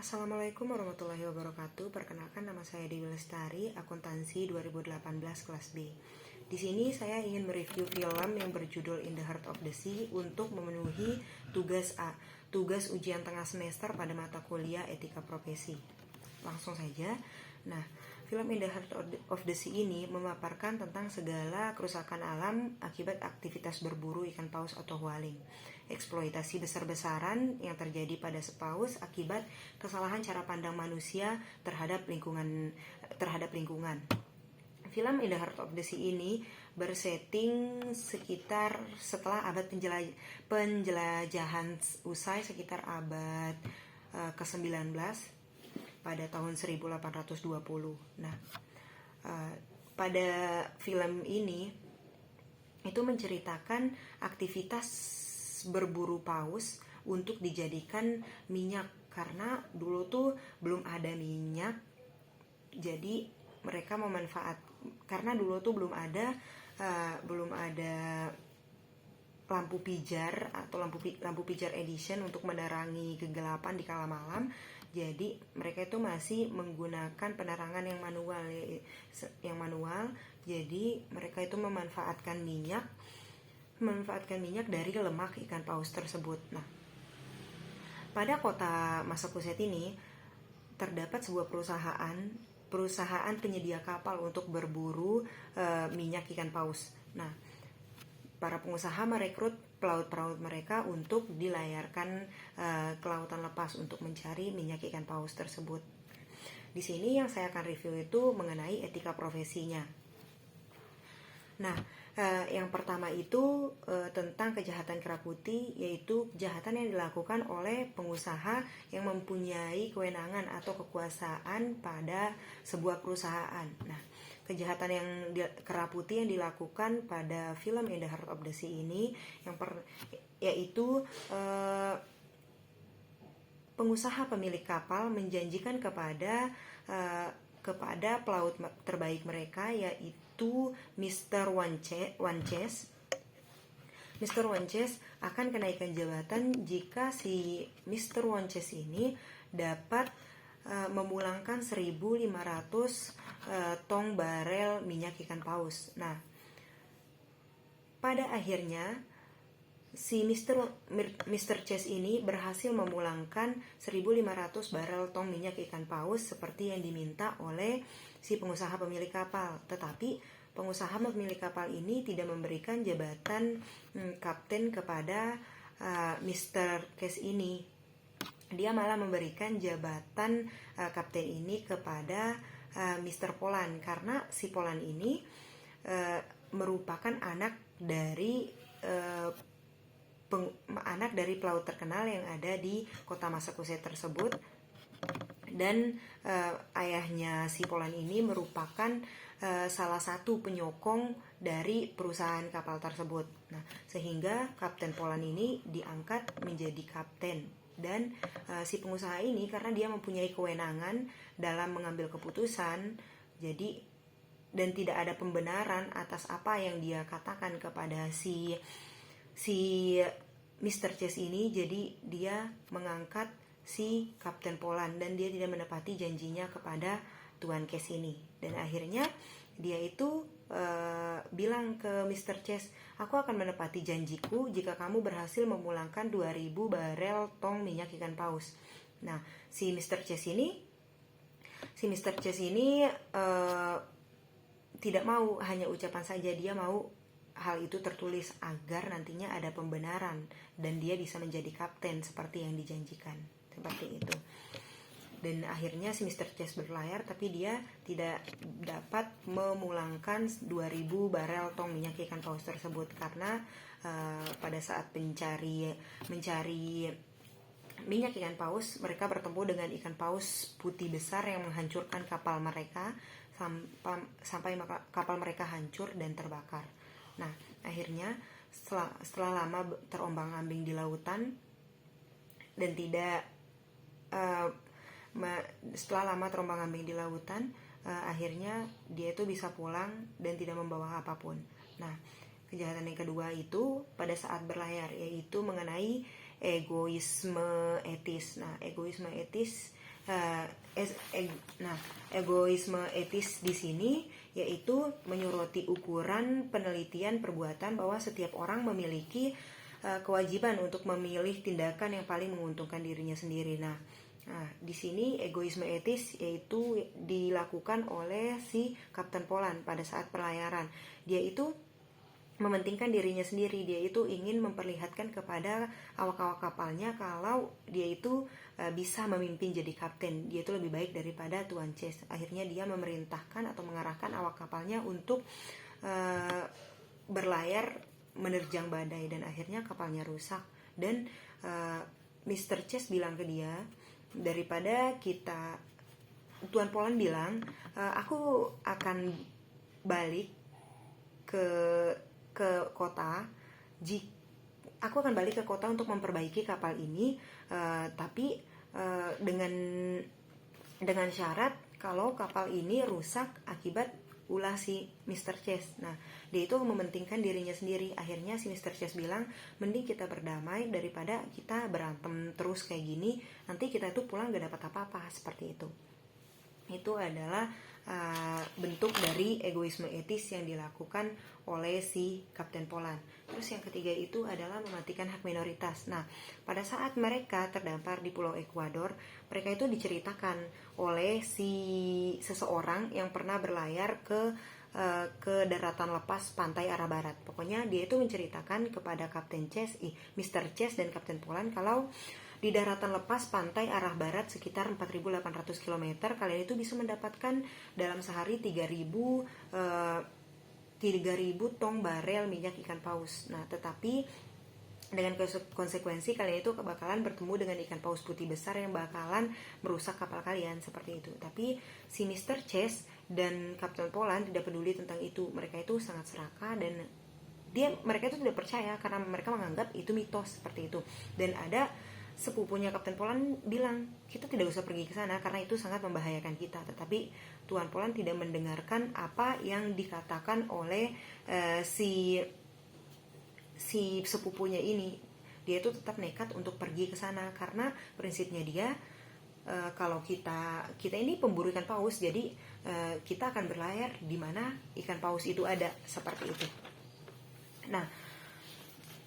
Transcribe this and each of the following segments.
Assalamualaikum warahmatullahi wabarakatuh. Perkenalkan, nama saya Dewi Lestari, akuntansi 2018 kelas B. Di sini saya ingin mereview film yang berjudul In the Heart of the Sea untuk memenuhi tugas ujian tengah semester pada mata kuliah Etika Profesi. Langsung saja. Nah, film In the Heart of the Sea ini memaparkan tentang segala kerusakan alam akibat aktivitas berburu ikan paus atau whaling, eksploitasi besar-besaran yang terjadi pada paus akibat kesalahan cara pandang manusia terhadap lingkungan. Film In the Heart of the Sea ini bersetting sekitar setelah abad penjelajahan usai, sekitar abad ke-19 pada tahun 1820. Nah, pada film ini itu menceritakan aktivitas berburu paus untuk dijadikan minyak, karena dulu tuh belum ada minyak. Jadi mereka karena dulu tuh belum ada lampu pijar atau lampu pijar edition untuk menerangi kegelapan di kala malam. Jadi mereka itu masih menggunakan penerangan yang manual. Jadi mereka itu memanfaatkan minyak dari lemak ikan paus tersebut. Nah, pada kota Massachusetts ini terdapat sebuah perusahaan penyedia kapal untuk berburu minyak ikan paus. Nah, para pengusaha merekrut pelaut-pelaut mereka untuk dilayarkan ke lautan lepas untuk mencari minyak ikan paus tersebut. Di sini yang saya akan review itu mengenai etika profesinya. Nah, yang pertama itu tentang kejahatan keraputi, yaitu kejahatan yang dilakukan oleh pengusaha yang mempunyai kewenangan atau kekuasaan pada sebuah perusahaan. Nah, kejahatan yang keraputi yang dilakukan pada film In the Heart of the Sea ini yaitu pengusaha pemilik kapal menjanjikan kepada pelaut terbaik mereka, yaitu Mr. Wanches. Mr. Wanches akan kenaikan jabatan jika si Mr. Wanches ini dapat memulangkan 1.500 tong barel minyak ikan paus. Nah, pada akhirnya si Mr. Chase ini berhasil memulangkan 1.500 barel tong minyak ikan paus seperti yang diminta oleh si pengusaha pemilik kapal. Tetapi pengusaha pemilik kapal ini tidak memberikan jabatan kapten kepada Mr. Chase ini. Dia malah memberikan jabatan kapten ini kepada Mr. Polan, karena si Polan ini merupakan anak dari pelaut terkenal yang ada di kota Massachusetts tersebut, dan ayahnya si Polan ini merupakan salah satu penyokong dari perusahaan kapal tersebut. Nah, sehingga Kapten Polan ini diangkat menjadi kapten. Dan si pengusaha ini, karena dia mempunyai kewenangan dalam mengambil keputusan, dan tidak ada pembenaran atas apa yang dia katakan kepada si Mr. Chase ini, jadi dia mengangkat si Kapten Polan dan dia tidak menepati janjinya kepada Tuan Chase ini. Dan akhirnya dia itu bilang ke Mr. Chase, aku akan menepati janjiku jika kamu berhasil memulangkan 2.000 barel tong minyak ikan paus. Nah, si Mr. Chase ini tidak mau hanya ucapan saja, dia mau hal itu tertulis agar nantinya ada pembenaran dan dia bisa menjadi kapten seperti yang dijanjikan. Seperti itu. Dan akhirnya si Mr. Chase berlayar, tapi dia tidak dapat memulangkan 2.000 barel tong minyak ikan paus tersebut, karena pada saat mencari minyak ikan paus, mereka bertemu dengan ikan paus putih besar yang menghancurkan kapal mereka sampai kapal mereka hancur dan terbakar. Nah, akhirnya setelah lama terombang-ambing di lautan dan akhirnya dia itu bisa pulang dan tidak membawa apapun. Nah, kejahatan yang kedua itu pada saat berlayar, yaitu mengenai egoisme etis. Nah, egoisme etis Nah, egoisme etis di sini yaitu menyoroti ukuran penelitian perbuatan bahwa setiap orang memiliki kewajiban untuk memilih tindakan yang paling menguntungkan dirinya sendiri. Nah, di sini egoisme etis yaitu dilakukan oleh si Kapten Poland pada saat pelayaran. Dia itu mementingkan dirinya sendiri, dia itu ingin memperlihatkan kepada awak-awak kapalnya kalau dia itu bisa memimpin jadi kapten, dia itu lebih baik daripada Tuan Chase. Akhirnya dia memerintahkan atau mengarahkan awak kapalnya untuk berlayar menerjang badai, dan akhirnya kapalnya rusak. Dan Mr. Chase bilang ke dia, daripada kita, Tuan Poland bilang, aku akan balik ke kota. Aku akan balik ke kota untuk memperbaiki kapal ini, tapi dengan syarat kalau kapal ini rusak akibat ulah si Mr. Chase. Nah, dia itu mementingkan dirinya sendiri. Akhirnya si Mr. Chase bilang, mending kita berdamai daripada kita berantem terus kayak gini, nanti kita itu pulang gak dapat apa-apa, seperti itu. Itu adalah bentuk dari egoisme etis yang dilakukan oleh si Kapten Poland. Terus yang ketiga itu adalah mematikan hak minoritas. Nah, pada saat mereka terdampar di Pulau Ekuador, mereka itu diceritakan oleh si seseorang yang pernah berlayar ke daratan lepas pantai arah barat. Pokoknya dia itu menceritakan kepada Kapten Chase, Mr. Chase dan Kapten Poland kalau di daratan lepas pantai arah barat sekitar 4.800 km, kalian itu bisa mendapatkan dalam sehari 3.000 tong barel minyak ikan paus. Nah, tetapi dengan konsekuensi kalian itu bakalan bertemu dengan ikan paus putih besar yang bakalan merusak kapal kalian, seperti itu. Tapi si Mr. Chase dan Kapten Poland tidak peduli tentang itu. Mereka itu sangat serakah dan mereka itu tidak percaya karena mereka menganggap itu mitos, seperti itu. Dan ada sepupunya Kapten Poland bilang, kita tidak usah pergi ke sana karena itu sangat membahayakan kita. Tetapi Tuan Poland tidak mendengarkan apa yang dikatakan oleh si sepupunya ini. Dia itu tetap nekat untuk pergi ke sana karena prinsipnya dia, kalau kita ini pemburu ikan paus, jadi kita akan berlayar di mana ikan paus itu ada, seperti itu. Nah,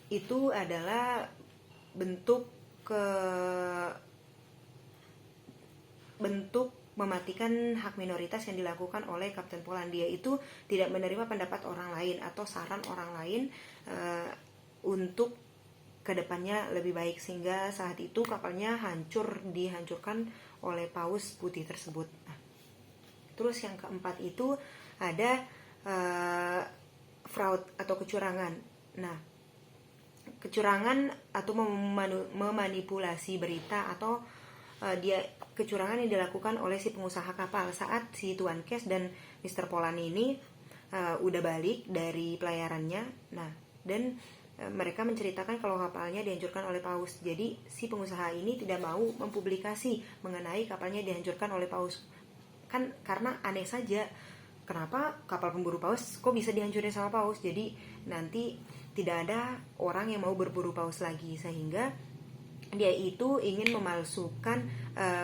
itu adalah bentuk mematikan hak minoritas yang dilakukan oleh Kapten Poland. Dia itu tidak menerima pendapat orang lain atau saran orang lain untuk kedepannya lebih baik, sehingga saat itu kapalnya dihancurkan oleh paus putih tersebut. Nah, terus yang keempat itu ada fraud atau kecurangan. Nah, kecurangan atau memanipulasi berita atau kecurangan yang dilakukan oleh si pengusaha kapal saat si Tuan Chase dan Mr. Poland ini udah balik dari pelayarannya. Nah, dan mereka menceritakan kalau kapalnya dihancurkan oleh paus. Jadi si pengusaha ini tidak mau mempublikasi mengenai kapalnya dihancurkan oleh paus. Kan karena aneh saja, kenapa kapal pemburu paus kok bisa dihancurin sama paus. Jadi nanti tidak ada orang yang mau berburu paus lagi, sehingga dia itu ingin memalsukan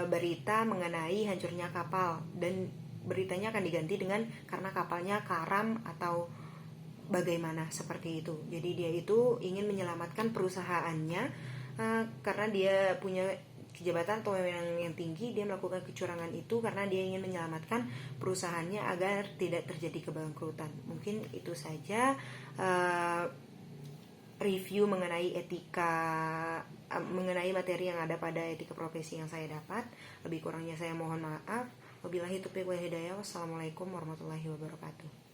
berita mengenai hancurnya kapal, dan beritanya akan diganti dengan karena kapalnya karam atau bagaimana, seperti itu. Jadi dia itu ingin menyelamatkan perusahaannya karena dia punya jabatan atau yang tinggi. Dia melakukan kecurangan itu karena dia ingin menyelamatkan perusahaannya agar tidak terjadi kebangkrutan. Mungkin itu saja review mengenai mengenai materi yang ada pada etika profesi yang saya dapat. Lebih kurangnya saya mohon maaf. Wabillahi taufiq wal hidayah. Wassalamualaikum warahmatullahi wabarakatuh.